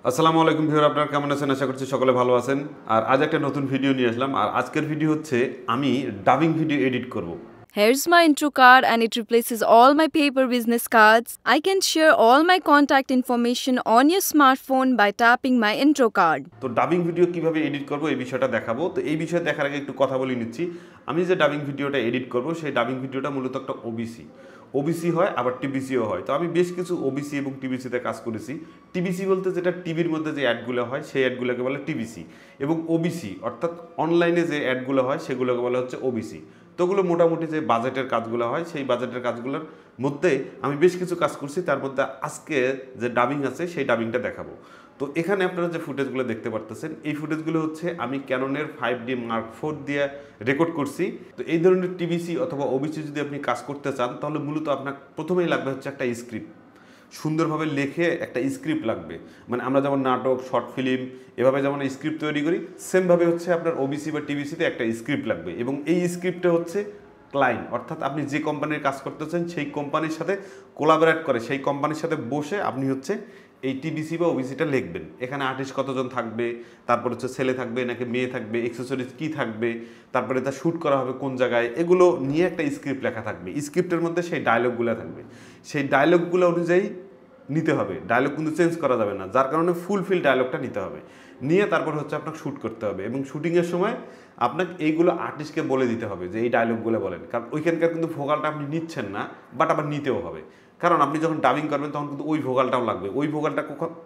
আসসালামু আলাইকুম ভিউয়ার, আপনারা কেমন আছেন? আশা করছি সকলে ভালো আছেন। আর আজ একটা নতুন ভিডিও নিয়ে আসলাম। আর আজকের ভিডিও হচ্ছে আমি ডাবিং ভিডিও এডিট করব। Here's my intro card and it replaces all my paper business cards. I can share all my contact information on your smartphone by tapping my intro card. তো dubbing video কিভাবে edit করব এই বিষয়টা দেখাবো। তো এই বিষয়ে দেখার আগে একটু কথা বলে নিচ্ছি। আমি যে ডাবিং ভিডিওটা এডিট করব সেই ডাবিং ভিডিওটা মূলত একটা ওবিসি হয়, আবার টিবিসিও হয়। তো আমি বেশ কিছু ওবিসি এবং টিবিসিতে কাজ করেছি। টিবিসি বলতে যেটা টিভির মধ্যে যে অ্যাডগুলো হয় সেই অ্যাডগুলোকে বলে টিবিসি, এবং ওবিসি অর্থাৎ অনলাইনে যে অ্যাডগুলো হয় সেগুলোকে বলা হচ্ছে ওবিসি। তো ওগুলো মোটামুটি যে বাজেটের কাজগুলো হয় সেই বাজেটের কাজগুলোর মধ্যে আমি বেশ কিছু কাজ করছি। তার মধ্যে আজকে যে ডাবিং আছে সেই ডাবিংটা দেখাবো। তো এখানে আপনারা যে ফুটেজগুলো দেখতে পারতেছেন এই ফুটেজগুলো হচ্ছে আমি ক্যাননের 5D Mark IV দিয়ে রেকর্ড করছি। তো এই ধরনের টিবিসি অথবা ওবিসি যদি আপনি কাজ করতে চান তাহলে মূলত আপনার প্রথমেই লাগবে হচ্ছে একটা স্ক্রিপ্ট। সুন্দরভাবে লেখে একটা স্ক্রিপ্ট লাগবে। মানে আমরা যেমন নাটক, শর্ট ফিল্ম এভাবে যেমন স্ক্রিপ্ট তৈরি করি, সেমভাবে হচ্ছে আপনার ওবিসি বা টিবিসিতে একটা স্ক্রিপ্ট লাগবে। এবং এই স্ক্রিপ্টটা হচ্ছে ক্লায়েন্ট, অর্থাৎ আপনি যে কোম্পানির কাজ করতেছেন সেই কোম্পানির সাথে কোলাবোরেট করে সেই কোম্পানির সাথে বসে আপনি হচ্ছে এই টিবিসি বা ওবিসিটা লিখবেন। এখানে আর্টিস্ট কতজন থাকবে, তারপর হচ্ছে ছেলে থাকবে নাকি মেয়ে থাকবে, এক্সেসরিজ কী থাকবে, তারপরে তা শ্যুট করা হবে কোন জায়গায়, এগুলো নিয়ে একটা স্ক্রিপ্ট লেখা থাকবে। স্ক্রিপ্টের মধ্যে সেই ডায়লগগুলো থাকবে, সেই ডায়লগগুলো অনুযায়ী নিতে হবে। ডায়লগ কিন্তু চেঞ্জ করা যাবে না, যার কারণে ফুলফিল ডায়লগটা নিতে হবে। নিয়ে তারপর হচ্ছে আপনাকে শ্যুট করতে হবে, এবং শ্যুটিংয়ের সময় আপনাকে এইগুলো আর্টিস্টকে বলে দিতে হবে যে এই ডায়লগগুলো বলেন। কারণ ওইখানকার কিন্তু ভোকালটা আপনি নিচ্ছেন না, বাট আবার নিতেও হবে। কারণ আপনি যখন ডাবিং করবেন তখন কিন্তু ওই ভোকালটাও লাগবে। ওই ভোকালটা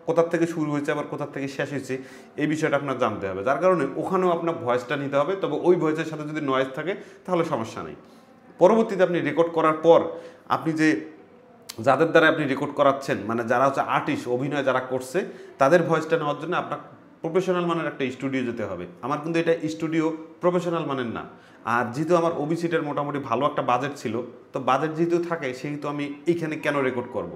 কোথার থেকে শুরু হয়েছে আবার কোথার থেকে শেষ হয়েছে এই বিষয়টা আপনার জানতে হবে। যার কারণে ওখানেও আপনার ভয়েসটা নিতে হবে, তবে ওই ভয়েসের সাথে যদি নয়েজ থাকে তাহলে সমস্যা নেই। পরবর্তীতে আপনি রেকর্ড করার পর আপনি যে যাদের দ্বারা আপনি রেকর্ড করাচ্ছেন, মানে যারা হচ্ছে আর্টিস্ট, অভিনয় যারা করছে, তাদের ভয়েসটা নেওয়ার জন্য আপনার প্রফেশনাল মানের একটা স্টুডিও যেতে হবে। আমার কিন্তু এটা স্টুডিও প্রফেশনাল মানের না। আর যেহেতু আমার ওবিসিটার মোটামুটি ভালো একটা বাজেট ছিল, তো বাজেট যেহেতু থাকে সেহেতু আমি এইখানে কেন রেকর্ড করব।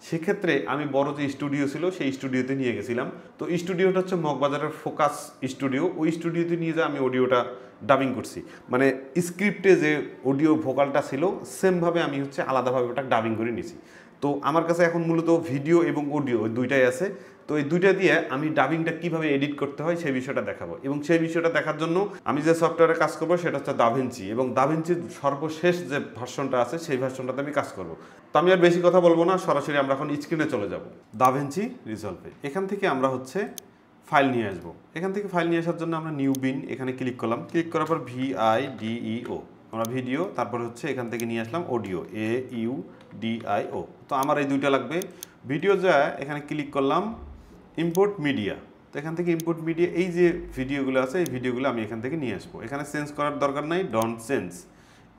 সেক্ষেত্রে আমি বড় যে স্টুডিও ছিল সেই স্টুডিওতে নিয়ে গেছিলাম। তো স্টুডিওটা হচ্ছে মগবাজারের ফোকাস স্টুডিও। ওই স্টুডিওতে নিয়ে যা আমি অডিওটা ডাবিং করছি। মানে স্ক্রিপ্টে যে অডিও ভোকালটা ছিল সেমভাবে আমি হচ্ছে আলাদাভাবে ওটা ডাবিং করে নিয়েছি। তো আমার কাছে এখন মূলত ভিডিও এবং অডিও ওই দুইটাই আছে। তো এই দুইটা দিয়ে আমি ডাবিংটা কীভাবে এডিট করতে হয় সেই বিষয়টা দেখাবো। এবং সেই বিষয়টা দেখার জন্য আমি যে সফটওয়্যারে কাজ করবো সেটা হচ্ছে দাভিঞ্চি, এবং দাভিঞ্চির সর্বশেষ যে ভার্সনটা আছে সেই ভার্সনটাতে আমি কাজ করব। তো আমি আর বেশি কথা বলবো না, সরাসরি আমরা এখন স্ক্রিনে চলে যাব। দাভিঞ্চি রিজলভে এখান থেকে আমরা হচ্ছে ফাইল নিয়ে আসবো। এখান থেকে ফাইল নিয়ে আসার জন্য আমরা নিউ বিন এখানে ক্লিক করলাম। ক্লিক করার পর VIDEO আমরা ভিডিও, তারপর হচ্ছে এখান থেকে নিয়ে আসলাম অডিও AUDIO। তো আমার এই দুইটা লাগবে। ভিডিও যা এখানে ক্লিক করলাম, ইম্পোর্ট মিডিয়া। তো এখান থেকে ইম্পোর্ট মিডিয়া এই যে ভিডিওগুলো আছে এই ভিডিওগুলো আমি এখান থেকে নিয়ে আসবো। এখানে চেঞ্জ করার দরকার নাই, ডন্ট চেঞ্জ।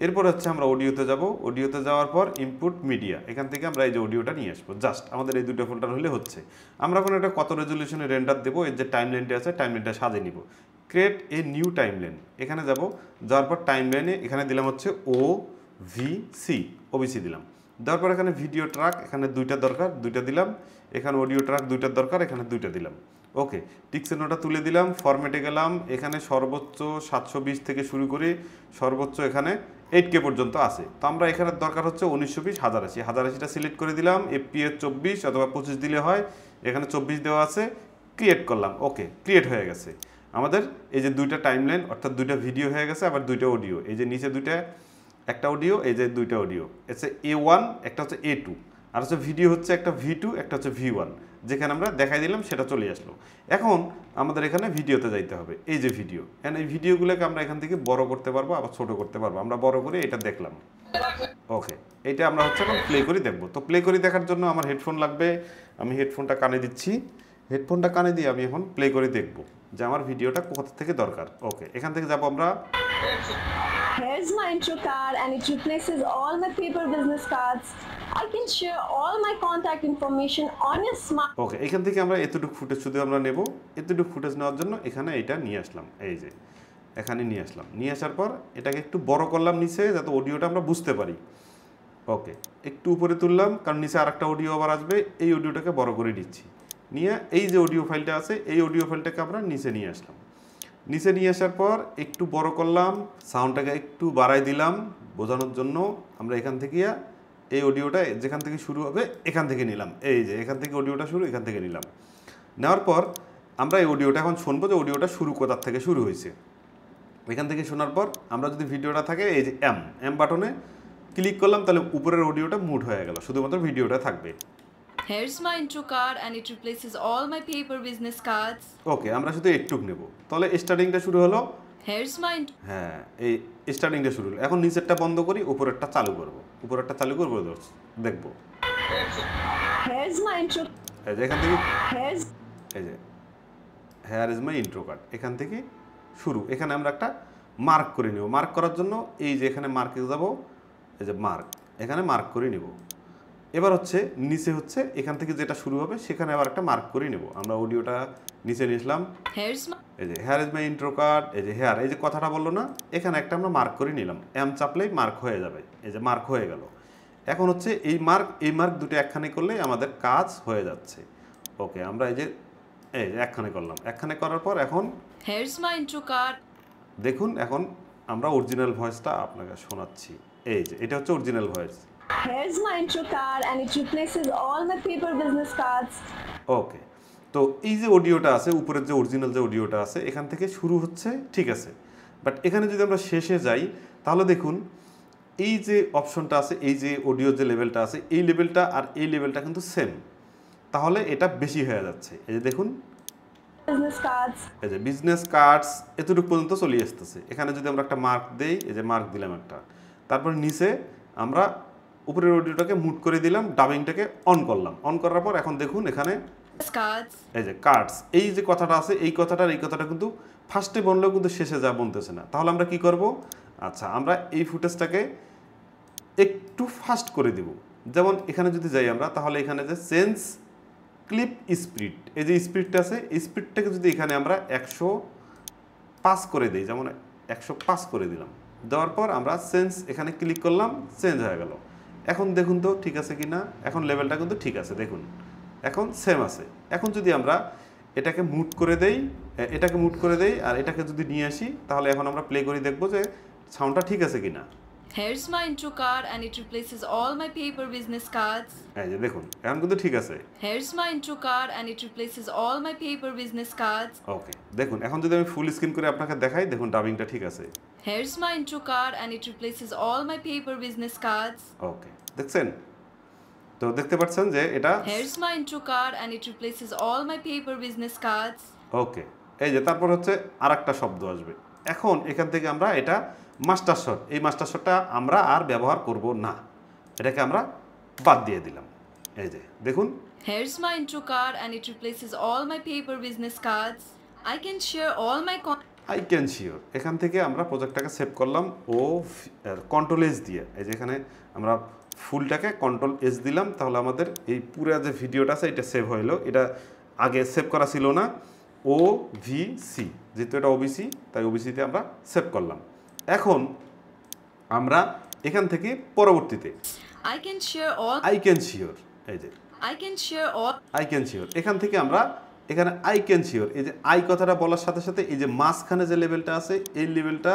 এরপর হচ্ছে আমরা অডিওতে যাব। অডিওতে যাওয়ার পর ইনপুট মিডিয়া, এখান থেকে আমরা এই যে অডিওটা নিয়ে আসবো। জাস্ট আমাদের এই দুটো ফোল্ডার হলে হচ্ছে। আমরা এখন এটা কত রেজলিউশনে রেন্ডার দেবো, এর যে টাইম লাইনটা আছে টাইম লাইনটা সাজিয়ে নিব। Create a new time line, এখানে যাব। যাওয়ার পর টাইম লাইনে এখানে দিলাম হচ্ছে ওবিসি দিলাম। দেওয়ার পর এখানে ভিডিও ট্র্যাক এখানে দুইটা দরকার, দুইটা দিলাম। এখানে অডিও ট্র্যাক দুইটার দরকার, এখানে দুইটা দিলাম। ওকে, টিকসেনোটা তুলে দিলাম। ফরম্যাটে গেলাম, এখানে সর্বোচ্চ 720 থেকে শুরু করে সর্বোচ্চ এখানে 8K পর্যন্ত আছে। তো আমরা এখানে দরকার হচ্ছে 1920 1080 1080টা সিলেক্ট করে দিলাম। FPS 24 অথবা 25 দিলে হয়, এখানে 24 দেওয়া আছে। ক্রিয়েট করলাম, ওকে ক্রিয়েট হয়ে গেছে আমাদের এই যে দুইটা টাইমলাইন, অর্থাৎ দুইটা ভিডিও হয়ে গেছে, আবার দুইটা অডিও। এই যে নিচে দুইটা, একটা অডিও, এই যে দুইটা অডিও, হচ্ছে A1 একটা হচ্ছে A2, আর হচ্ছে ভিডিও হচ্ছে একটা V2 একটা হচ্ছে V1। যেখানে আমরা দেখাই দিলাম সেটা চলে আসলো। এখন আমাদের এখানে ভিডিওতে যাইতে হবে। এই যে ভিডিও, এন্ড এই ভিডিওগুলোকে আমরা এখান থেকে বড় করতে পারবো, আবার ছোট করতে পারবো। আমরা বড় করে এটা দেখলাম। ওকে, এইটা আমরা হচ্ছে এখন প্লে করে দেখবো। তো প্লে করে দেখার জন্য আমার হেডফোন লাগবে। আমি হেডফোনটা কানে দিচ্ছি। হেডফোনটা কানে দিয়ে আমি এখন প্লে করে দেখবো যে আমার ভিডিওটা কোথা থেকে দরকার। ওকে, এখান থেকে যাবো আমরা। Here's my intro card and it replaces all my paper business cards. I can share all my contact information on your smart. ওকে, এখান থেকে আমরা এতটুকু ফুটেজ শুধু আমরা নেব। এতটুকু ফুটেজ নেওয়ার জন্য এখানে এটা নিয়ে আসলাম। এই যে এখানে নিয়ে আসলাম। নিয়ে আসার পর এটাকে একটু বড় করলাম নিচে, যাতে অডিওটা আমরা বুঝতে পারি। ওকে, একটু উপরে তুললাম, কারণ নিচে আরেকটা অডিও আবার আসবে। এই অডিওটাকে বড় করে দিচ্ছি। নিয়ে এই যে অডিও ফাইলটা আছে এই অডিও ফাইলটাকে আমরা নিচে নিয়ে আসলাম। নিচে নিয়ে আসার পর একটু বড় করলাম, সাউন্ডটাকে একটু বাড়াই দিলাম বোঝানোর জন্য। আমরা এখান থেকে এই অডিওটা যেখান থেকে শুরু হবে এখান থেকে নিলাম। এই যে এখান থেকে অডিওটা শুরু, এখান থেকে নিলাম। নেওয়ার পর আমরা এই অডিওটা এখন শুনবো যে অডিওটা শুরু কোথার থেকে শুরু হয়েছে। এখান থেকে শোনার পর আমরা যদি ভিডিওটা থাকে এই যে এম বাটনে ক্লিক করলাম, তাহলে উপরের অডিওটা মুড হয়ে গেল, শুধুমাত্র ভিডিওটা থাকবে। Here's my intro card and it replaces all my paper business cards. ওকে, আমরা শুধু একটুক নেব। তাহলে স্টার্টিংটা শুরু হলো। Here's my হ্যাঁ, এই স্টার্টিংটা শুরু হলো। এখন নিচেরটা বন্ধ করি, উপরেরটা চালু করব। উপরেরটা চালু করবো, দেখবো। Here's my intro. এই যে এখান থেকে Here's এই যে hair is my intro card, এখান থেকে শুরু। এখানে আমরা একটা মার্ক করে নেব। মার্ক করার জন্য এই যে এখানে মার্কে যাব, এই যে মার্ক, এখানে মার্ক করে নেব। এবার হচ্ছে নিচে হচ্ছে এখান থেকে যেটা শুরু হবে সেখানে আবার একটা মার্ক করে নেব। আমরা অডিওটা নিচে নিয়েছিলাম, Here's my এই যে hair is my intro card, এই যে হেয়ার, এই যে কথাটা বললো না, এখানে একটা আমরা মার্ক করে নিলাম। এম চাপলেই মার্ক হয়ে যাবে, এই যে মার্ক হয়ে গেল। এখন হচ্ছে এই মার্ক দুটো একখানে করলেই আমাদের কাজ হয়ে যাচ্ছে। ওকে, আমরা এই যে একখানে করলাম। একখানে করার পর এখন Here's my intro card. দেখুন, এখন আমরা অরিজিনাল ভয়েসটা আপনাকে শোনাচ্ছি। এই যে এটা হচ্ছে original voice. Here's my intro card and it replaces all my paper business cards. ওকে, তো এই যে অডিওটা আছে, উপরের যে অরিজিনাল যে অডিওটা আছে, এখান থেকে শুরু হচ্ছে, ঠিক আছে। বাট এখানে যদি আমরা শেষে যাই, তাহলে দেখুন এই যে অপশনটা আছে, এই যে অডিওর যে লেভেলটা আছে, এই লেভেলটা আর এই লেভেলটা কিন্তু সেম। তাহলে এটা বেশি হয়ে যাচ্ছে। এই যে দেখুন, Business cards. এই যে বিজনেস কার্ডস এতটুকু পর্যন্ত চলে আসতেছে। এখানে যদি আমরা একটা মার্ক দেই, এই যে মার্ক দিলাম একটা, তারপর নিচে আমরা উপরের অডিওটাকে মুট করে দিলাম, ডাবিংটাকে অন করলাম। অন করার পর এখন দেখুন এখানে Cards. এই যে কার্ডস, এই যে কথাটা আছে, এই কথাটা কিন্তু ফার্স্টে বললেও কিন্তু শেষে যা বলতেছে না। তাহলে আমরা কি করব? আচ্ছা, আমরা এই ফুটেজটাকে একটু ফাস্ট করে দিব। যেমন এখানে যদি যাই আমরা, তাহলে এখানে যে চেঞ্জ ক্লিপ স্পিড, এই যে স্পিডটা আছে, এই স্পিডটাকে যদি এখানে আমরা 105 করে দিই, যেমন 105 করে দিলাম। দেওয়ার পর আমরা চেঞ্জ এখানে ক্লিক করলাম, চেঞ্জ হয়ে গেল। এখন দেখুন তো ঠিক আছে কি না। এখন লেভেলটা কিন্তু ঠিক আছে, দেখুন এখন সেম আছে। এখন যদি আমরা এটাকে মুট করে দেই, আর এটাকে যদি নিয়ে আসি, তাহলে এখন আমরা প্লে করে দেখবো যে সাউন্ডটা ঠিক আছে কি না। Here's my intro card and it replaces all my paper business cards. এই যে দেখুন এখন কিন্তু ঠিক আছে। Here's my intro card and it replaces all my paper business cards. ওকে, দেখুন এখন যদি আমি ফুল স্ক্রিন করে আপনাকে দেখাই, দেখুন ডাবিংটা ঠিক আছে। Here's my intro card and it replaces all my paper business cards. ওকে, দেখছেন তো, দেখতে পাচ্ছেন যে এটা Here's my intro card and it replaces all my paper business cards. ওকে। এই যে তারপর হচ্ছে আরেকটা শব্দ আসবে। এখন এখান থেকে আমরা এটা মাস্টার শট, এই মাস্টার শটটা আমরা আর ব্যবহার করব না, এটাকে আমরা বাদ দিয়ে দিলাম। এই যে দেখুন, Here's my intro card and it replaces all my paper business cards. I can share all my I can sure, এখান থেকে আমরা প্রজেক্টটাকে সেভ করলাম ও কন্ট্রোল এস দিয়ে। এই যে এখানে আমরা ফুলটাকে কন্ট্রোল এস দিলাম, তাহলে আমাদের এই পুরো যে ভিডিওটা আছে এটা সেভ হইলো। এটা আগে সেভ করা ছিল না, OVC, যেহেতু এটা OBC তাই OBCতে আমরা সেভ করলাম। এখন আমরা এখান থেকে পরবর্তীতে I can share all I can sure, এই যে I can share all I can sure, এখান থেকে আমরা এখানে আই ক্যান শিওর, এই যে আই কথাটা বলার সাথে সাথে এই যে মাঝখানে যে লেভেলটা আছে, এই লেভেলটা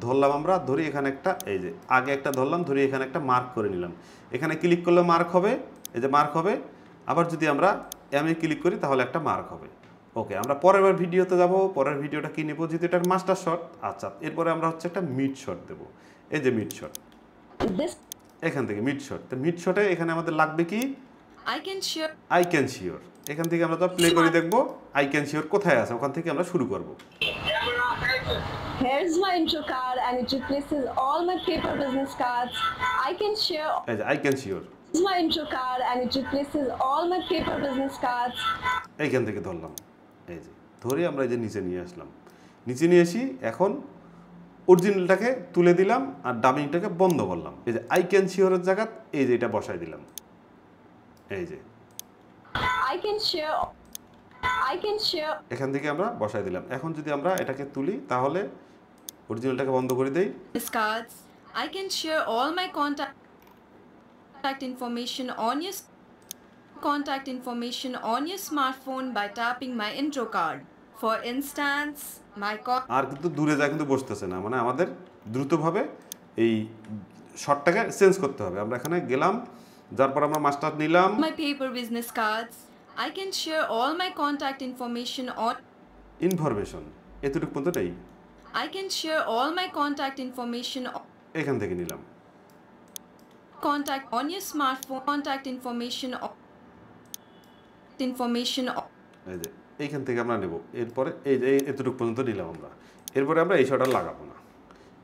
ধরলাম আমরা, ধরি এখানে একটা, এই যে আগে একটা ধরলাম, ধরি এখানে একটা মার্ক করে নিলাম। এখানে ক্লিক করলে মার্ক হবে, এই যে মার্ক হবে। আবার যদি আমরা এমে ক্লিক করি তাহলে একটা মার্ক হবে। ওকে, আমরা পরের ভিডিওতে যাব। পরের ভিডিওটা কি নেব, যেহেতু এটার মাস্টার শট। আচ্ছা, এরপরে আমরা হচ্ছে একটা মিড শট দেবো। এই যে মিড শট, This এখান থেকে মিড শট। তো মিড শটে এখানে আমাদের লাগবে কি I can share I can sure. এখান থেকে আমরা তো প্লে করে দেখবো আই ক্যান শিওর কোথায় আছে, ওখান থেকে আমরা শুরু করব। Here's my intro card and it replaces all my paper business cards. I can share. এই যে I can sure, Here's my intro card and it replaces all my paper business cards. এইখান থেকে ধরলাম। এই যে ধরে আমরা এই যে নিচে নিয়ে আসলাম, নিচে নিয়ে আসি। এখন অরিজিনালটাকে তুলে দিলাম আর ডাবিংটাকে বন্ধ করলাম। এই যে আই ক্যান শিওরের জায়গা এই যে এটা বসাই দিলাম। এই যে I can share. এখান থেকে আমরা বসাই দিলাম। এখন যদি আমরা এটাকে তুলি তাহলে অরিজিনালটাকে বন্ধ করে দেই। business cards. I can share all my contact information on your smartphone by tapping my intro card. For instance, my আর কিন্তু দূরে যায় কিন্তু বসতেছে না, মানে আমাদের দ্রুতভাবে এই শটটাকে চেঞ্জ করতে হবে। আমরা এখানে গেলাম, যার পর আমরা মাস্টার নিলাম। my paper business cards. I can share all my contact information on information এতটুকু পর্যন্ত নেই, I can share all my contact information এখান থেকে নিলাম। contact on your smartphone contact information এই যে এইখান থেকে আমরা নেব, এরপরে এই যে এতটুকু পর্যন্ত নিলাম আমরা। এরপরে আমরা এই শটটা লাগাবো না।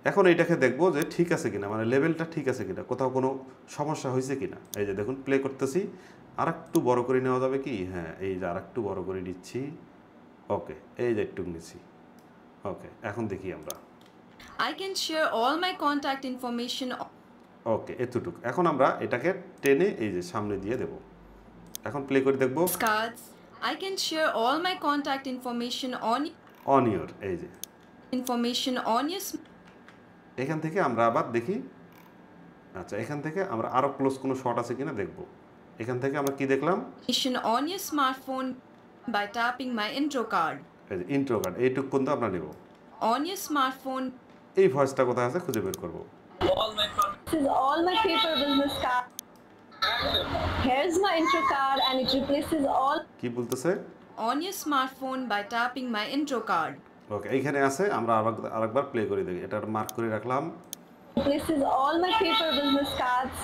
এখন এইটাকে দেখবো যে ঠিক আছে কিনা, মানে লেভেলটা ঠিক আছে কিনা, কোথাও কোনো সমস্যা হয়েছে কিনা। এই যে দেখুন প্লে করতেছি, আর একটু বড় করে নেওয়া যাবে কি? হ্যাঁ, এই যে আর একটু বড় করে নিচ্ছি। ওকে, এই যে একটু নিচ্ছি। ওকে, এখন দেখি আমরা। I can share all my contact information ওকে, এতটুকু। এখন আমরা এটাকে টেনে এই যে সামনে দিয়ে দেব। এখন প্লে করে দেখবো। cards. I can share all my contact information on your, এই যে your এখান থেকে আমরা আবার দেখি। আচ্ছা, এখান থেকে আমরা আরো ক্লোজ কোনো শট আছে কিনা দেখব। এখান থেকে আমরা কি দেখলাম? on your smartphone by tapping my intro card. এই যে ইন্ট্রো কার্ড, এইটুকু পর্যন্ত আমরা নেব। On your smartphone, এই ভয়েসটা কোথায় আছে খুঁজে বের করব। This is all my paper business card. Here's my intro card and it replaces all কি বলতেছে? on your smartphone by tapping my intro card. ওকে, এইখানে আছে, আমরা আরেকবার প্লে করে দেখি। এটা মার্ক করে রাখলাম। replaces all my paper business cards.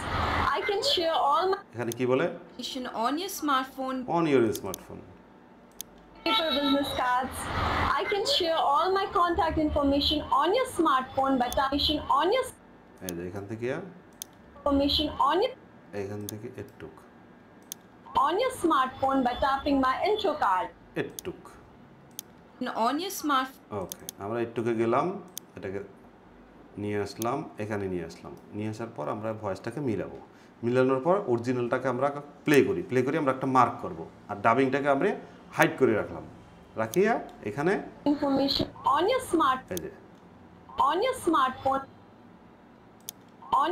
I can share all my এখানে কি বলে? On your smartphone, on your smartphone. paper business cards. I can share all my contact information on your smartphone by tapping on your এই যে এখান থেকে information এখান থেকে এটুক on your smartphone by tapping my intro card. এটুক। on your smartphone, ওকে, আমরা এটুকে গেলাম, এটাকে নিয়ে আসলাম, এখানে নিয়ে আসলাম। নিয়ে আসার পর আমরা ভয়েসটাকে মিলাবো। মিলানোর পর অরিজিনালটাকে আমরা প্লে করি আমরা একটা মার্ক করব। আর ডাবিংটাকে আমরা হাইড করে রাখলাম। রাখিয়া এখানে Information on your এই যে on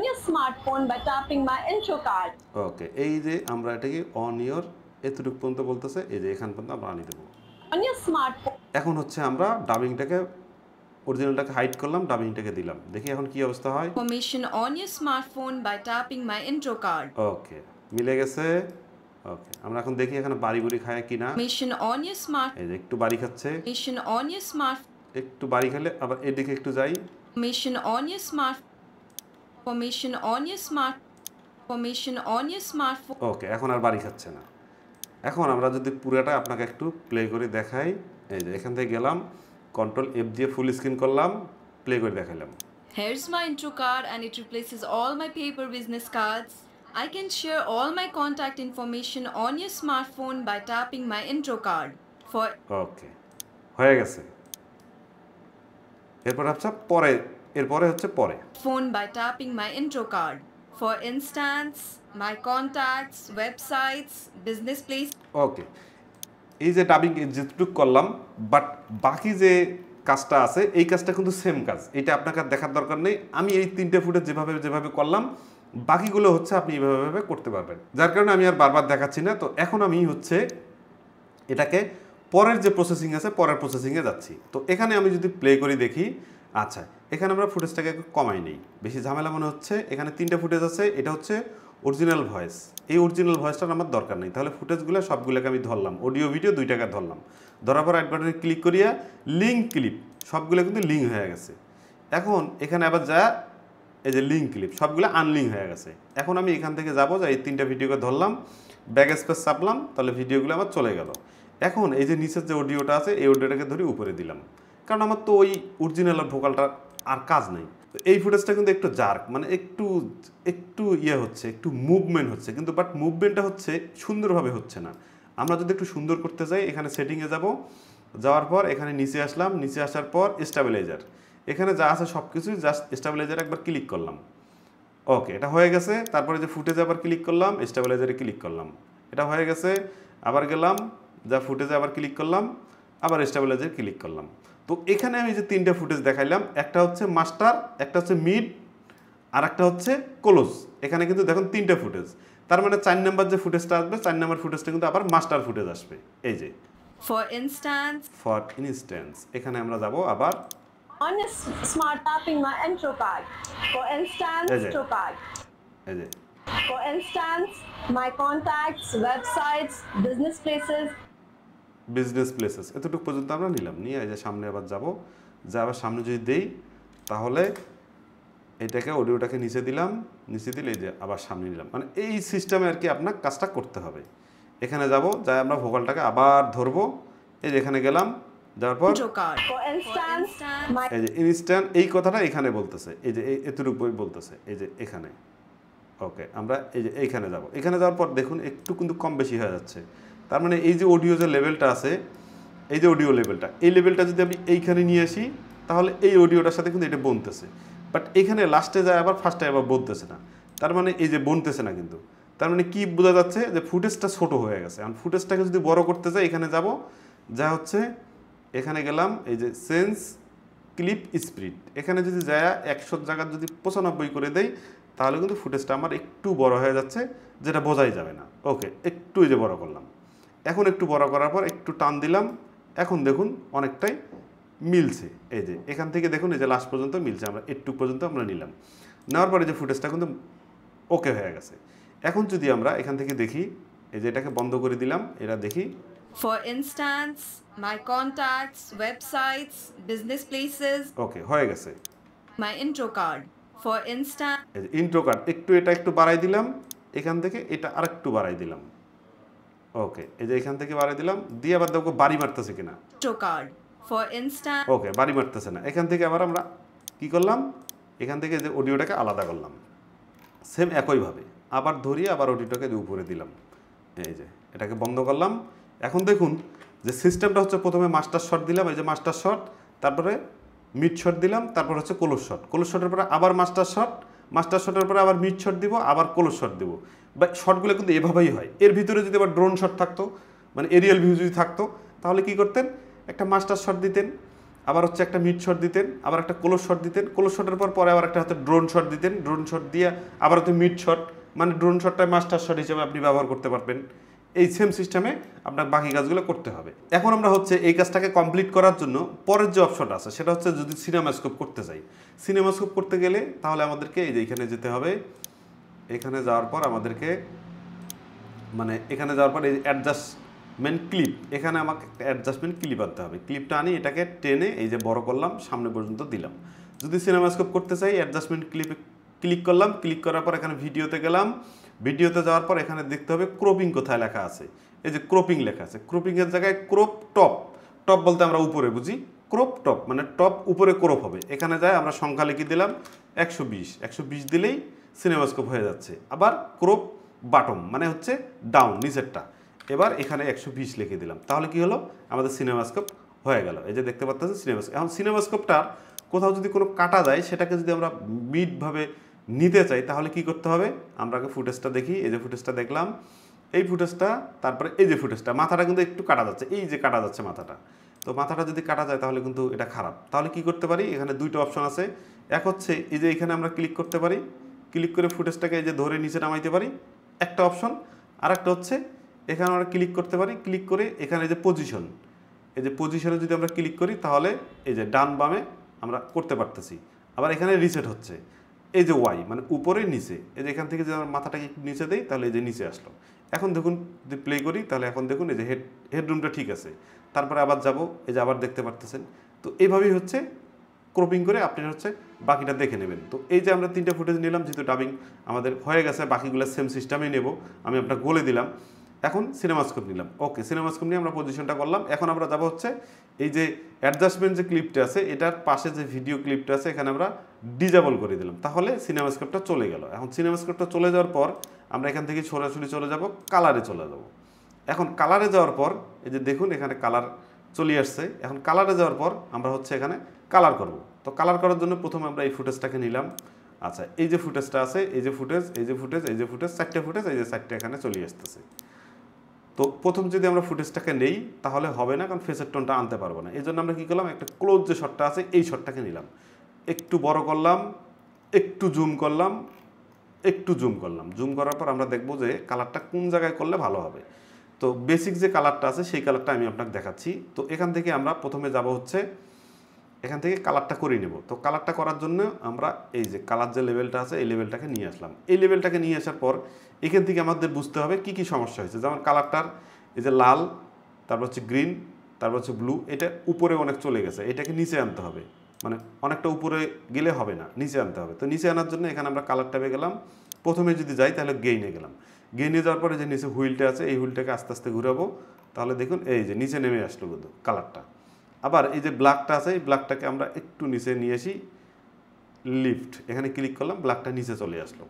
your smartphone by tapping my intro card. ওকে, এই যে আমরা এটাকে অন ইওর এতটুকু পর্যন্ত বলতেছে, এই যে এখান পর্যন্ত আমরা আনি দেবো। On your smartphone. এখন হচ্ছে আমরা ডাবিংটাকে অরিজিনালটাকে হাইড করলাম, ডাবিংটাকে দিলাম। দেখি এখন কি অবস্থা হয়। information on your smartphone by tapping my intro card. ওকে, মিলে গেছে। ওকে, আমরা এখন দেখি এখানে বাড়ি বুড়ি খায় কিনা। Information on your smart এই যে একটু বাড়ি খাচ্ছে, information on your smart একটু বাড়ি খেলে আবার এদিকে একটু যাই। information on your smart information on your smart information on your smartphone. ওকে, এখন আর বাড়ি খাচ্ছে না। এখন আমরা যদি পুরোটা আপনাকে একটু প্লে করে দেখাই, এই যে এখান থেকে গেলাম, কন্ট্রোল এফ দিয়ে ফুল স্ক্রিন করলাম, প্লে করে দেখাইলাম। Here's my intro card and it replaces all my paper business cards. I can share all my contact information on your smartphone by tapping my intro card. For ওকে, হয়ে গেছে। এরপরে হচ্ছে পরে phone by tapping my intro card. For instance, my contacts, websites, business place. ওকে, এই যে dubbing যেটুকু করলাম, but বাকি যে কাজটা আছে এই কাজটা কিন্তু সেম কাজ। এটা আপনাকে আর দেখার দরকার নেই। আমি এই 3টে ফুটেজ যেভাবে করলাম, বাকিগুলো হচ্ছে আপনি এইভাবে করতে পারবেন। যার কারণে আমি আর বারবার দেখাচ্ছি না। তো এখন আমি হচ্ছে এটাকে পরের যে প্রসেসিং আছে, পরের প্রসেসিংয়ে যাচ্ছি। তো এখানে আমি যদি প্লে করি দেখি, আচ্ছা এখানে আমরা ফুটেজটাকে একটু কমাই নেই, বেশি ঝামেলা মনে হচ্ছে। এখানে 3টে ফুটেজ আছে, এটা হচ্ছে অরিজিনাল ভয়েস। এই অরিজিনাল ভয়েসটার আমার দরকার নেই। তাহলে ফুটেজগুলো সবগুলোকে আমি ধরলাম, অডিও ভিডিও 2টাকে ধরলাম। ধরার পর রাইট বাটনে ক্লিক করিয়া লিঙ্ক ক্লিপ, সবগুলো কিন্তু লিঙ্ক হয়ে গেছে। এখন এখানে আবার যা এই যে লিঙ্ক ক্লিপ সবগুলো আনলিঙ্ক হয়ে গেছে। এখন আমি এখান থেকে যাবো, যে এই 3টা ভিডিওকে ধরলাম, ব্যাক স্পেস চাপলাম, তাহলে ভিডিওগুলো আমার চলে গেল। এখন এই যে নিচের যে অডিওটা আছে, এই অডিওটাকে ধরে উপরে দিলাম, কারণ আমার তো ওই অরিজিনাল ভোকালটা আর কাজ নেই। এই ফুটেজটা কিন্তু একটু জার্ক, মানে একটু ইয়ে হচ্ছে, একটু মুভমেন্ট হচ্ছে, কিন্তু বাট মুভমেন্টটা হচ্ছে সুন্দরভাবে হচ্ছে না। আমরা যদি একটু সুন্দর করতে চাই, এখানে সেটিংয়ে যাব, যাওয়ার পর এখানে নিচে আসলাম, নিচে আসার পর স্টেবিলাইজার, এখানে যা আছে সব কিছুই জাস্ট স্টেবিলাইজারে একবার ক্লিক করলাম। ওকে, এটা হয়ে গেছে। তারপরে যে ফুটেজে আবার ক্লিক করলাম, স্টেবিলাইজারে ক্লিক করলাম, এটা হয়ে গেছে। আবার গেলাম, যা ফুটেজে আবার ক্লিক করলাম, আবার স্টেবিলাইজারে ক্লিক করলাম। তো এখানে আমি যে 3টে ফুটেজ দেখাইলাম, একটা হচ্ছে মাস্টার, একটা হচ্ছে মিড, আর একটা হচ্ছে ক্লোজ। এখানে কিন্তু দেখুন 3টে ফুটেজ, তার মানে 4 নম্বর যে ফুটেজটা আসবে, 4 নম্বর ফুটেজটা কিন্তু আবার মাস্টার ফুটেজ আসবে। এই যে For instance, এখানে আমরা যাব আবার On your smart tapping my intro card. For instance, এই যে intro card. এই যে For instance, my contacts, websites, business places. Business places এতটুকু পর্যন্ত আমরা নিলাম, নিয়ে এই যে সামনে আবার যাব, যা আবার সামনে যদি দেই তাহলে এটাকে অডিওটাকে নিচে দিলাম, নিচে দিলে এই যে আবার সামনে নিলাম, মানে এই সিস্টেমে আর কি আপনার কাজটা করতে হবে। এখানে যাব, যাই আমরা ভোকালটাকে আবার ধরবো, এই যে এখানে গেলাম, যাওয়ার পর Intro card. For instance, my এই যে ইনস্ট্যান্ট এই কথাটা এখানে বলতেছে, এই যে এতটুকু বলতেছে, এই যে এখানে। ওকে, আমরা এই যে এইখানে যাব, এখানে যাওয়ার পর দেখুন একটু কিন্তু কম বেশি হয়ে যাচ্ছে। তার মানে এই যে অডিও যে লেভেলটা আছে, এই যে অডিও লেভেলটা, এই লেভেলটা যদি আমি এইখানে নিয়ে আসি তাহলে এই অডিওটার সাথে কিন্তু এটা বনতেছে, বাট এখানে লাস্টে যায় আবার ফার্স্টে আবার বলতেছে না। তার মানে এই যে বনতেছে না কিন্তু, তার মানে কি বোঝা যাচ্ছে যে ফুটেজটা ছোট হয়ে গেছে। আর ফুটেজটাকে যদি বড় করতে চাই এখানে যাব, যা হচ্ছে এখানে গেলাম, এই যে সেন্স ক্লিপ স্পিড, এখানে যদি যায় 100 জায়গার যদি 95 করে দেই তাহলে কিন্তু ফুটেজটা আমার একটু বড় হয়ে যাচ্ছে, যেটা বোঝাই যাবে না। ওকে, একটু এই যে বড় করলাম, এখন একটু বড় করার পর একটু টান দিলাম, এখন দেখুন অনেকটাই মিলছে। এই যে এখান থেকে দেখুন এই যে লাস্ট পর্যন্ত মিলছে, আমরা একটু পর্যন্ত আমরা নিলাম, নেওয়ার পরে যে ফুটেজটা কিন্তু ওকে হয়ে গেছে। এখন যদি আমরা এখান থেকে দেখি, এই যে এটাকে বন্ধ করে দিলাম, এটা দেখি, For instance, my contacts, websites, business places, ওকে হয়ে গেছে। my intro card. For instance, এই যে ইন্ট্রো কার্ড এটা একটু বাড়াই দিলাম, এখান থেকে এটা আরেকটু বাড়াই দিলাম। ওকে, এই যে এখান থেকে বাড়াই দিলাম, দিয়ে আবার দেখো বাড়ি মারতেছে কিনা। intro card. For instance, ওকে, বাড়ি মারতেছে না। এখান থেকে আবার আমরা কি করলাম, এখান থেকে যে অডিওটাকে আলাদা করলাম, সেম একইভাবে আবার ধরিয়ে আবার অডিওটাকে যে উপরে দিলাম, এই যে এটাকে বন্ধ করলাম। এখন দেখুন যে সিস্টেমটা হচ্ছে প্রথমে মাস্টার শট দিলাম, এই যে মাস্টার শট, তারপরে মিড শট দিলাম, তারপর হচ্ছে ক্লোজ শট, ক্লোজ শটের পরে আবার মাস্টার শট, মাস্টার শটের পরে আবার মিড শট দিব, আবার ক্লোজ শট দিব। বা শটগুলো কিন্তু এভাবেই হয়। এর ভিতরে যদি আবার ড্রোন শট থাকতো, মানে এরিয়াল ভিউ যদি থাকতো, তাহলে কি করতেন, একটা মাস্টার শট দিতেন, আবার হচ্ছে একটা মিড শট দিতেন, আবার একটা ক্লোজ শট দিতেন, ক্লোজ শটের পর পরে আবার একটা হচ্ছে ড্রোন শট দিতেন, ড্রোন শট দিয়ে আবার হচ্ছে মিড শট, মানে ড্রোন শটটা মাস্টার শট হিসেবে আপনি ব্যবহার করতে পারবেন। এই সেম সিস্টেমে আপনার বাকি কাজগুলো করতে হবে। এখন আমরা হচ্ছে এই কাজটাকে কমপ্লিট করার জন্য পরের যে অপশনটা আছে সেটা হচ্ছে যদি সিনেমাস্কোপ করতে চাই, সিনেমাস্কোপ করতে গেলে তাহলে আমাদেরকে এই যে এখানে যেতে হবে, এখানে যাওয়ার পর আমাদেরকে মানে এখানে যাওয়ার পর এই অ্যাডজাস্টমেন্ট ক্লিপ, এখানে আমাকে একটা অ্যাডজাস্টমেন্ট ক্লিপ আনতে হবে। ক্লিপটা আনি, এটাকে টেনে এই যে বড় করলাম, সামনে পর্যন্ত দিলাম। যদি সিনেমাস্কোপ করতে চাই অ্যাডজাস্টমেন্ট ক্লিপে ক্লিক করলাম, ক্লিক করার পর এখানে ভিডিওতে গেলাম, ভিডিওতে যাওয়ার পর এখানে দেখতে হবে ক্রপিং কোথায় লেখা আছে, এই যে ক্রপিং লেখা আছে, ক্রপিংয়ের জায়গায় ক্রপ টপ, টপ বলতে আমরা উপরে বুঝি, ক্রপ টপ মানে টপ উপরে ক্রপ হবে। এখানে যায় আমরা সংখ্যা লিখে দিলাম 120, 120 দিলেই সিনেমাস্কোপ হয়ে যাচ্ছে। আবার ক্রপ বাটম মানে হচ্ছে ডাউন নিচেরটা, এবার এখানে 120 লিখে দিলাম, তাহলে কি হলো, আমাদের সিনেমাস্কোপ হয়ে গেল। এই যে দেখতে পাচ্ছেন সিনেমাস্কোপ। এখন সিনেমাস্কোপটার কোথাও যদি কোনো কাটা যায়, সেটাকে যদি আমরা মিডভাবে নিতে চাই তাহলে কি করতে হবে, আমরা আগে ফুটেজটা দেখি, এই যে ফুটেজটা দেখলাম, এই ফুটেজটা, তারপরে এই যে ফুটেজটা, মাথাটা কিন্তু একটু কাটা যাচ্ছে, এই যে কাটা যাচ্ছে মাথাটা, তো মাথাটা যদি কাটা যায় তাহলে কিন্তু এটা খারাপ। তাহলে কি করতে পারি, এখানে দুইটা অপশন আছে, এক হচ্ছে এই যে এখানে আমরা ক্লিক করতে পারি, ক্লিক করে ফুটেজটাকে এই যে ধরে নিচে নামাইতে পারি, একটা অপশন। আর একটা হচ্ছে এখানে আমরা ক্লিক করতে পারি, ক্লিক করে এখানে যে পজিশন, এই যে পজিশনে যদি আমরা ক্লিক করি তাহলে এই যে ডান বামে আমরা করতে পারতেছি। আবার এখানে রিসেট হচ্ছে, এই যে ওয়াই মানে উপরে নিচে, এই যে এখান থেকে যদি আমরা মাথাটাকে একটু নিচে দেই তাহলে এই যে নিচে আসলো। এখন দেখুন যদি প্লে করি তাহলে এখন দেখুন এই যে হেডরুমটা ঠিক আছে, তারপরে আবার যাব, এই যে আবার দেখতে পারতেছেন। তো এইভাবেই হচ্ছে ক্রপিং করে আপনি হচ্ছে বাকিটা দেখে নেবেন। তো এই যে আমরা 3টা ফুটেজ নিলাম, যেহেতু ডাবিং আমাদের হয়ে গেছে, বাকিগুলো সেম সিস্টেমেই নেব, আমি আপনাকে বলে দিলাম। এখন সিনেমাস্কোপ নিলাম, ওকে সিনেমাস্কোপ নিয়ে আমরা পজিশনটা করলাম। এখন আমরা যাব হচ্ছে এই যে অ্যাডজাস্টমেন্ট যে ক্লিপটা আছে, এটার পাশে যে ভিডিও ক্লিপটা আছে এখানে আমরা ডিজেবল করে দিলাম, তাহলে সিনেমাস্কোপটা চলে গেল। এখন সিনেমাস্কোপটা চলে যাওয়ার পর আমরা এখান থেকে সরাসরি চলে যাব কালারে চলে যাব। এখন কালারে যাওয়ার পর এই যে দেখুন এখানে কালার চলে আসছে। এখন কালারে যাওয়ার পর আমরা হচ্ছে এখানে কালার করব। তো কালার করার জন্য প্রথমে আমরা এই ফুটেজটাকে নিলাম। আচ্ছা, এই যে ফুটেজটা আছে, এই যে ফুটেজ, এই যে ফুটেজ, এই যে ফুটেজ, 4টে ফুটেজ, এই যে 4টে এখানে চলে আসতেছে। তো প্রথম যদি আমরা ফুটেজটাকে নেই তাহলে হবে না, কারণ ফেসের টোনটা আনতে পারবো না। এই জন্য আমরা কী করলাম, একটা ক্লোজ যে শটটা আছে এই শটটাকে নিলাম, একটু বড় করলাম, একটু জুম করলাম, একটু জুম করলাম। জুম করার পর আমরা দেখবো যে কালারটা কোন জায়গায় করলে ভালো হবে। তো বেসিক যে কালারটা আছে সেই কালারটা আমি আপনাকে দেখাচ্ছি। তো এখান থেকে আমরা প্রথমে যাব হচ্ছে এখান থেকে কালারটা করে নেব। তো কালারটা করার জন্য আমরা এই যে কালার যে লেভেলটা আছে এই লেভেলটাকে নিয়ে আসলাম। এই লেভেলটাকে নিয়ে আসার পর এখান থেকে আমাদের বুঝতে হবে কি কি সমস্যা হয়েছে। যেমন কালারটার এই যে লাল, তারপর হচ্ছে গ্রিন, তারপর হচ্ছে ব্লু, এটা উপরে অনেক চলে গেছে, এটাকে নিচে আনতে হবে। মানে অনেকটা উপরে গেলে হবে না, নিচে আনতে হবে। তো নিচে আনার জন্য এখানে আমরা কালার ট্যাবে গেলাম। প্রথমে যদি যাই তাহলে গেইনে গেলাম। গেইনে যাওয়ার পরে যে নিচে হুইলটা আছে এই হুইলটাকে আস্তে আস্তে ঘুরাবো, তাহলে দেখুন এই যে নিচে নেমে আসলো কিন্তু কালারটা। আবার এই যে ব্ল্যাকটা আছে এই ব্ল্যাকটাকে আমরা একটু নিচে নিয়ে আসি, লিফট, এখানে ক্লিক করলাম, ব্ল্যাকটা নিচে চলে আসলো।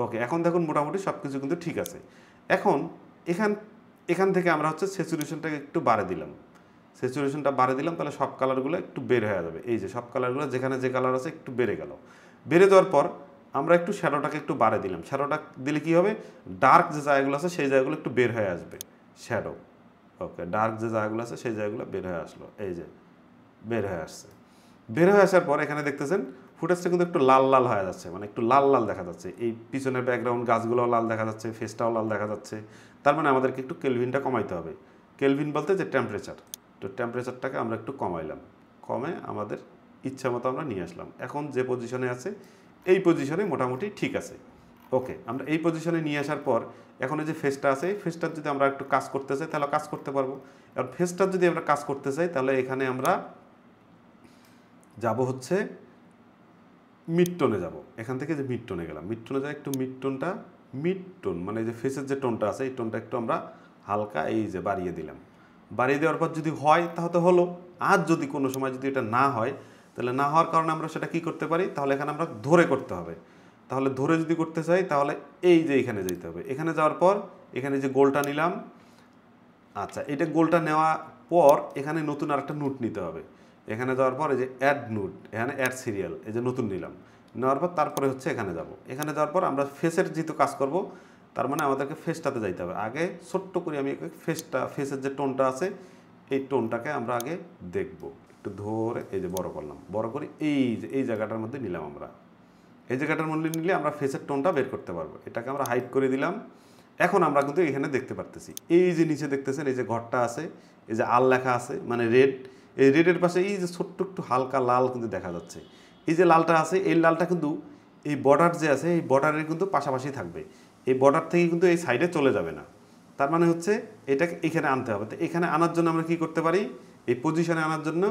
ওকে, এখন দেখুন মোটামুটি সব কিছু কিন্তু ঠিক আছে। এখন এখান থেকে আমরা হচ্ছে স্যাচুরেশনটাকে একটু বাড়ে দিলাম। স্যাচুরেশনটা বাড়ে দিলাম, তাহলে সব কালারগুলো একটু বের হয়ে যাবে। এই যে সব কালারগুলো যেখানে যে কালার আছে একটু বেড়ে গেল। বেড়ে যাওয়ার পর আমরা একটু শ্যাডোটাকে একটু বাড়ে দিলাম। শ্যাডোটা দিলে কী হবে, ডার্ক যে জায়গাগুলো আছে সেই জায়গাগুলো একটু বের হয়ে আসবে, শ্যাডো। ওকে, ডার্ক যে জায়গাগুলো আছে সেই জায়গাগুলো বের হয়ে আসলো, এই যে বের হয়ে আসছে। বের হয়ে আসার পর এখানে দেখতেছেন ফুটেজটা কিন্তু একটু লাল লাল হয়ে যাচ্ছে, মানে একটু লাল লাল দেখা যাচ্ছে। এই পিছনের ব্যাকগ্রাউন্ড গাছগুলোও লাল দেখা যাচ্ছে, ফেসটাও লাল দেখা যাচ্ছে। তার মানে আমাদেরকে একটু কেলভিনটা কমাইতে হবে। কেলভিন বলতে যে টেম্পারেচার, তো টেম্পারেচারটাকে আমরা একটু কমাইলাম, কমে আমাদের ইচ্ছা মতো আমরা নিয়ে আসলাম। এখন যে পজিশনে আছে এই পজিশনে মোটামুটি ঠিক আছে। ওকে, আমরা এই পজিশনে নিয়ে আসার পর এখন এই যে ফেসটা আছে, এই ফেসটার যদি আমরা একটু কাজ করতে চাই তাহলে কাজ করতে পারবো। আর ফেসটার যদি আমরা কাজ করতে চাই তাহলে এখানে আমরা যাব হচ্ছে মিড টোনে যাব। এখান থেকে যে মিড টোনে গেলাম, মিড টোনে যাই একটু মিড টোন মানে যে ফেসের যে টোনটা আছে এই টোনটা একটু আমরা হালকা এই যে বাড়িয়ে দিলাম। বাড়িয়ে দেওয়ার পর যদি হয় তাহলে হলো, আর যদি কোনো সময় যদি এটা না হয় তাহলে না হওয়ার কারণে আমরা সেটা কি করতে পারি, তাহলে এখানে আমরা ধরে করতে হবে। তাহলে ধরে যদি করতে চাই তাহলে এই যে এখানে যেতে হবে। এখানে যাওয়ার পর এখানে যে গোলটা নিলাম, আচ্ছা এটা গোলটা নেওয়ার পর এখানে নতুন আরেকটা নোট নিতে হবে। এখানে যাওয়ার পর এই যে অ্যাড নোট, এখানে অ্যাড সিরিয়াল, এই যে নতুন নিলাম। নেওয়ার পর তারপরে হচ্ছে এখানে যাব। এখানে যাওয়ার পর আমরা ফেসের যেহেতু কাজ করব, তার মানে আমাদেরকে ফেসটাতে যাইতে হবে। আগে ছোট্ট করে আমি ফেসের যে টোনটা আছে এই টোনটাকে আমরা আগে দেখব। একটু ধরে এই যে বড় করলাম, বড় করে এই জায়গাটার মধ্যে নিলাম। আমরা এই জায়গাটার মধ্যে নিলে আমরা ফেসের টোনটা বের করতে পারবো। এটাকে আমরা হাইড করে দিলাম। এখন আমরা কিন্তু এখানে দেখতে পারতেছি, এই যে নিচে দেখতেছেন এই যে ঘরটা আছে, এই যে আল লেখা আছে মানে রেড, এই রেডের পাশে এই যে ছোট্ট একটু হালকা লাল কিন্তু দেখা যাচ্ছে। এই যে লালটা আছে এই লালটা কিন্তু এই বর্ডার যে আছে এই বর্ডারের কিন্তু পাশাপাশি থাকবে। এই বর্ডার থেকে কিন্তু এই সাইডে চলে যাবে না। তার মানে হচ্ছে এটাকে এখানে আনতে হবে। তো এখানে আনার জন্য আমরা কি করতে পারি, এই পজিশনে আনার জন্য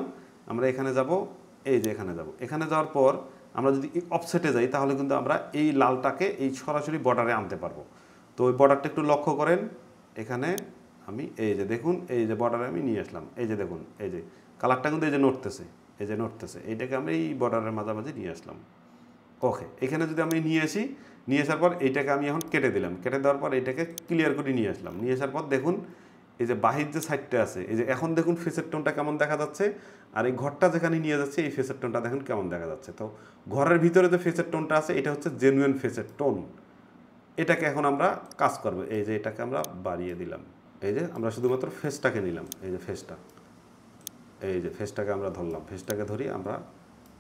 আমরা এখানে যাব, এই যে এখানে যাব। এখানে যাওয়ার পর আমরা যদি অফসেটে যাই তাহলে কিন্তু আমরা এই লালটাকে এই সরাসরি বর্ডারে আনতে পারবো। তো ওই বর্ডারটা একটু লক্ষ্য করেন। এখানে আমি এই যে দেখুন এই যে বর্ডারে আমি নিয়ে আসলাম, এই যে দেখুন এই যে কালারটা কিন্তু এই যে নড়তেছে, এই যে নড়তেছে, এইটাকে আমরা এই বর্ডারের মাঝামাঝি নিয়ে আসলাম। ওকে, এখানে যদি আমি নিয়ে আসি, নিয়ে আসার পর এইটাকে আমি এখন কেটে দিলাম। কেটে দেওয়ার পর এইটাকে ক্লিয়ার করে নিয়ে আসলাম। নিয়ে আসার পর দেখুন এই যে বাহির যে সাইডটা আছে এই যে এখন দেখুন ফেসের টোনটা কেমন দেখা যাচ্ছে, আর এই ঘরটা যেখানে নিয়ে যাচ্ছে এই ফেসের টোনটা দেখুন কেমন দেখা যাচ্ছে। তো ঘরের ভিতরে যে ফেসের টোনটা আছে এটা হচ্ছে জেনুইন ফেসের টোন। এটাকে এখন আমরা কাজ করবো। এই যে এটাকে আমরা বাড়িয়ে দিলাম, এই যে আমরা শুধুমাত্র ফেসটাকে নিলাম, এই যে ফেসটা, এই যে ফেসটাকে আমরা ধরলাম। ফেসটাকে ধরি আমরা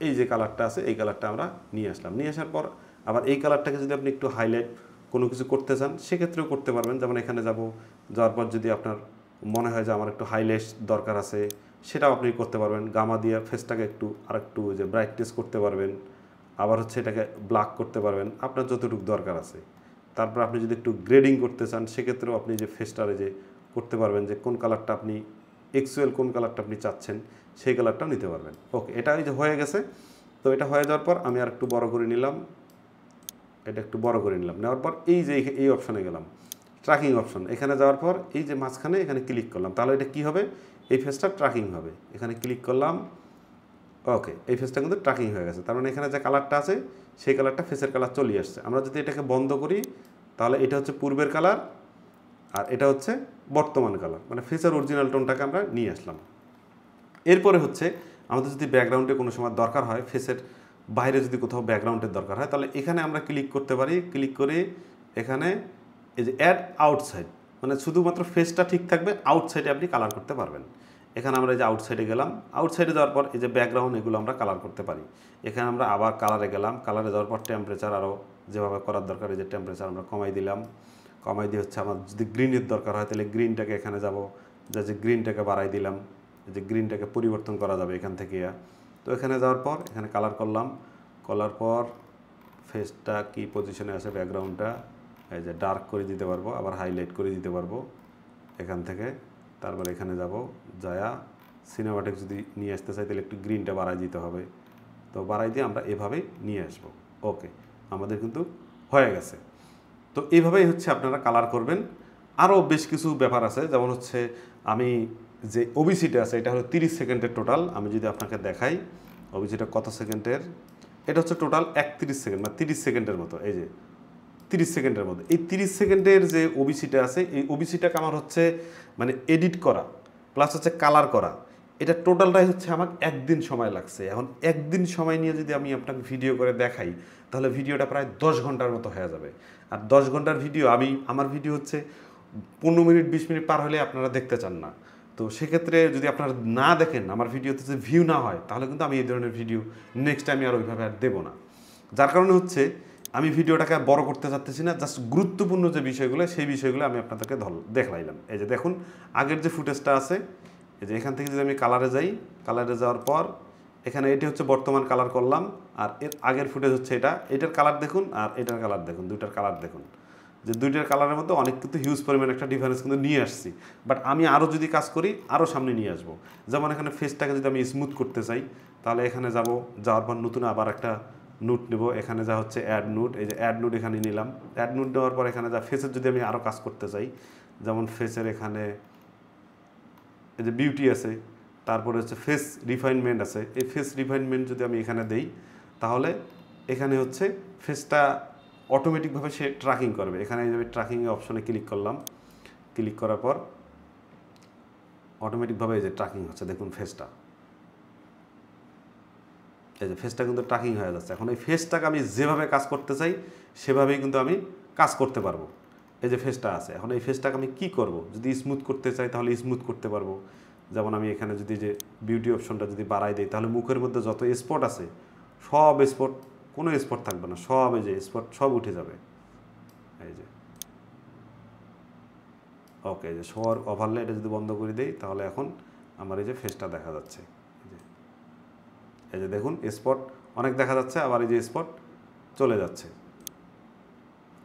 এই যে কালারটা আছে এই কালারটা আমরা নিয়ে আসলাম। নিয়ে আসার পর আবার এই কালারটাকে যদি আপনি একটু হাইলাইট কোনো কিছু করতে চান সেক্ষেত্রেও করতে পারবেন। যেমন এখানে যাওয়ার পর যদি আপনার মনে হয় যে আমার একটু হাইলাইট দরকার আছে সেটাও আপনি করতে পারবেন। গামা দিয়ে ফেসটাকে আরেকটু যে ব্রাইটনেস করতে পারবেন। আবার হচ্ছে এটাকে ব্ল্যাক করতে পারবেন আপনার যতটুকু দরকার আছে। তারপর আপনি যদি একটু গ্রেডিং করতে চান সেক্ষেত্রেও আপনি যে ফেসটারে যে করতে পারবেন যে কোন কালারটা আপনি এক্সুয়াল কোন কালারটা আপনি চাচ্ছেন সেই কালারটাও নিতে পারবেন। ওকে, এটা এই যে হয়ে গেছে। তো এটা হয়ে যাওয়ার পর আমি আর একটু বড় করে নিলাম, এটা একটু বড় করে নিলাম। নেওয়ার পর এই যে এই অপশানে গেলাম, ট্র্যাকিং অপশন। এখানে যাওয়ার পর এই যে মাঝখানে এখানে ক্লিক করলাম, তাহলে এটা কী হবে, এই ফেসটা ট্র্যাকিং হবে। এখানে ক্লিক করলাম, ওকে, এই ফেসটা কিন্তু ট্র্যাকিং হয়ে গেছে। তার মানে এখানে যে কালারটা আছে সেই কালারটা ফেসের কালার চলে আসছে। আমরা যদি এটাকে বন্ধ করি তাহলে এটা হচ্ছে পূর্বের কালার আর এটা হচ্ছে বর্তমান কালার, মানে ফেসের অরিজিনাল টোনটাকে আমরা নিয়ে আসলাম। এরপরে হচ্ছে আমাদের যদি ব্যাকগ্রাউন্ডে কোনো সময় দরকার হয়, ফেসের বাইরে যদি কোথাও ব্যাকগ্রাউন্ডের দরকার হয় তাহলে এখানে আমরা ক্লিক করতে পারি। ক্লিক করে এখানে এই যে অ্যাড আউটসাইড, মানে শুধুমাত্র ফেসটা ঠিক থাকবে, আউটসাইডে আপনি কালার করতে পারবেন। এখানে আমরা এই যে আউটসাইডে গেলাম, আউটসাইডে যাওয়ার পর এই যে ব্যাকগ্রাউন্ড এগুলো আমরা কালার করতে পারি। এখানে আমরা আবার কালারে গেলাম, কালারে যাওয়ার পর টেম্পারেচার আরও যেভাবে করার দরকার এই যে টেম্পারেচার আমরা কমাই দিলাম। কমাই দিয়ে হচ্ছে আমার যদি গ্রিনের দরকার হয় তাহলে গ্রিনটাকে এখানে যাব, যে গ্রিনটাকে বাড়াই দিলাম, যে গ্রিনটাকে পরিবর্তন করা যাবে এখান থেকে। তো এখানে যাওয়ার পর এখানে কালার করলাম, করার পর ফেসটা কি পজিশনে আছে, ব্যাকগ্রাউন্ডটা এই যে ডার্ক করে দিতে পারবো, আবার হাইলাইট করে দিতে পারবো এখান থেকে। তারপর এখানে যাব, যায়া সিনেমাটিক যদি নিয়ে আসতে চাই তাহলে একটু গ্রিনটা বাড়াই দিতে হবে। তো বাড়াই দিয়ে আমরা এভাবেই নিয়ে আসবো। ওকে, আমাদের কিন্তু হয়ে গেছে। তো এইভাবেই হচ্ছে আপনারা কালার করবেন। আরও বেশ কিছু ব্যাপার আছে, যেমন হচ্ছে আমি যে ওবিসিটা আছে এটা হলো 30 সেকেন্ডের টোটাল। আমি যদি আপনাকে দেখাই ওবিসিটা কত সেকেন্ডের, এটা হচ্ছে টোটাল 31 সেকেন্ড, মানে 30 সেকেন্ডের মতো। এই যে 30 সেকেন্ডের মধ্যে এই 30 সেকেন্ডের যে ওবিসিটা আছে, এই ওবিসিটাকে আমার হচ্ছে মানে এডিট করা প্লাস হচ্ছে কালার করা, এটা টোটালটাই হচ্ছে আমার একদিন সময় লাগছে। এখন একদিন সময় নিয়ে যদি আমি আপনাকে ভিডিও করে দেখাই তাহলে ভিডিওটা প্রায় 10 ঘন্টার মতো হয়ে যাবে। আর 10 ঘন্টার ভিডিও আমার ভিডিও হচ্ছে 15 মিনিট 20 মিনিট পার হলে আপনারা দেখতে চান না। তো সেক্ষেত্রে যদি আপনারা না দেখেন, আমার ভিডিওতে যদি ভিউ না হয়, তাহলে কিন্তু আমি এই ধরনের ভিডিও নেক্সট টাইম আর ওইভাবে আর দেবো না। যার কারণে হচ্ছে আমি ভিডিওটাকে আর বড় করতে চাচ্তেছি না, জাস্ট গুরুত্বপূর্ণ যে বিষয়গুলো সেই বিষয়গুলো আমি আপনাদেরকে দেখাইলাম। এই যে দেখুন আগের যে ফুটেজটা আছে, এই যে এখান থেকে যদি আমি কালারে যাই, কালারে যাওয়ার পর এখানে এটি হচ্ছে বর্তমান কালার করলাম, আর এর আগের ফুটেজ হচ্ছে এটার কালার দেখুন আর এটার কালার দেখুন, দুইটার কালার দেখুন, যে দুইটার কালারের মধ্যে অনেক কিন্তু হিউজ পরিমাণ একটা ডিফারেন্স কিন্তু নিয়ে আসছি। বাট আমি আরও যদি কাজ করি আরও সামনে নিয়ে আসবো। যেমন এখানে ফেসটাকে যদি আমি স্মুথ করতে চাই তাহলে এখানে যাওয়ার পর নতুন আবার একটা নোট নেব, এখানে যা হচ্ছে অ্যাড নোট, এই যে অ্যাড নোট এখানে নিলাম। অ্যাড নোট নেওয়ার পর এখানে যা ফেসের যদি আমি আরও কাজ করতে চাই, যেমন ফেসের এখানে এই যে বিউটি আছে, তারপরে হচ্ছে ফেস রিফাইনমেন্ট আছে, এই ফেস রিফাইনমেন্ট যদি আমি এখানে দেই তাহলে এখানে হচ্ছে ফেসটা অটোমেটিকভাবে সে ট্র্যাকিং করবে। এখানে এই যে ট্র্যাকিংয়ের অপশনে ক্লিক করলাম, ক্লিক করার পর অটোমেটিকভাবে এই যে ট্র্যাকিং হচ্ছে, দেখুন ফেসটা, এই যে ফেসটা কিন্তু ট্র্যাকিং হয়ে যাচ্ছে। এখন এই ফেসটাকে আমি যেভাবে কাজ করতে চাই সেভাবেই কিন্তু আমি কাজ করতে পারবো। এই যে ফেসটা আছে, এখন এই ফেসটাকে আমি কি করব, যদি স্মুথ করতে চাই তাহলে স্মুথ করতে পারবো। যেমন আমি এখানে যদি যে বিউটি অপশনটা যদি বাড়াই দিই তাহলে মুখের মধ্যে যত স্পট আছে সব স্পট, কোনো স্পট থাকবে না, সব এই যে স্পট সব উঠে যাবে। এই যে ওকে, এই যে শোয়ার ওভারলে এটা যদি বন্ধ করে দিই তাহলে এখন আমার এই যে ফেসটা দেখা যাচ্ছে। এই যে দেখুন স্পট অনেক দেখা যাচ্ছে, আবার এই যে স্পট চলে যাচ্ছে,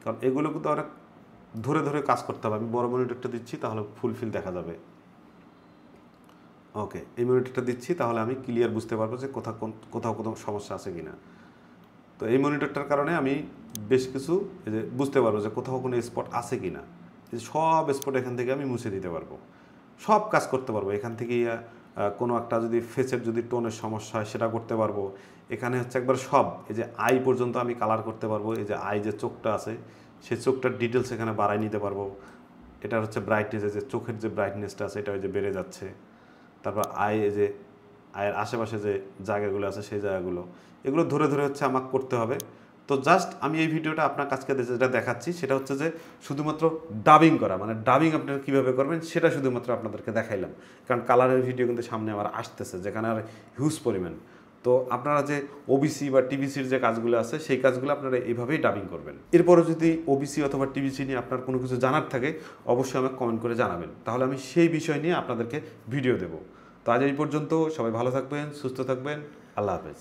কারণ এগুলো কিন্তু অনেক ধরে ধরে কাজ করতে হবে। আমি বড় মনিটরটা দিচ্ছি তাহলে ফুলফিল দেখা যাবে। ওকে, এই মনিটরটা দিচ্ছি তাহলে আমি ক্লিয়ার বুঝতে পারবো যে কোথাও কোনো সমস্যা আছে কিনা। তো এই মনিটরটার কারণে আমি বেশ কিছু এই যে বুঝতে পারবো যে কোথাও কোনো স্পট আছে কিনা। এই সব স্পট এখান থেকে আমি মুছে দিতে পারবো, সব কাজ করতে পারবো এখান থেকে। কোনো একটা যদি ফেসের যদি টোনের সমস্যা হয় সেটা করতে পারবো। এখানে হচ্ছে একবার সব এই যে আই পর্যন্ত আমি কালার করতে পারবো। এই যে আই যে চোখটা আছে সেই চোখটার ডিটেলস এখানে বাড়াই নিতে পারবো। এটা হচ্ছে ব্রাইটনেস, যে চোখের যে ব্রাইটনেসটা আছে এটা ওই যে বেড়ে যাচ্ছে। তারপর এই যে আয়ের আশেপাশে যে জায়গাগুলো আছে সেই জায়গাগুলো, এগুলো ধরে ধরে হচ্ছে আমাকে করতে হবে। তো জাস্ট আমি এই ভিডিওটা আপনার কাছকে যেটা দেখাচ্ছি সেটা হচ্ছে যে শুধুমাত্র ডাবিং করা, মানে ডাবিং আপনারা কীভাবে করবেন সেটা শুধুমাত্র আপনাদেরকে দেখাইলাম। কারণ কালারের ভিডিও কিন্তু সামনে আমার আসতেছে যেখানে আর হিউজ পরিমাণ। তো আপনারা যে ওবিসি বা টিবিসির যে কাজগুলো আছে সেই কাজগুলো আপনারা এইভাবেই ডাবিং করবেন। এরপরে যদি ওবিসি অথবা টিবিসি নিয়ে আপনার কোনো কিছু জানার থাকে অবশ্যই আমাকে কমেন্ট করে জানাবেন, তাহলে আমি সেই বিষয় নিয়ে আপনাদেরকে ভিডিও দেবো। তো আজ এই পর্যন্ত, সবাই ভালো থাকবেন, সুস্থ থাকবেন, আল্লাহ হাফেজ।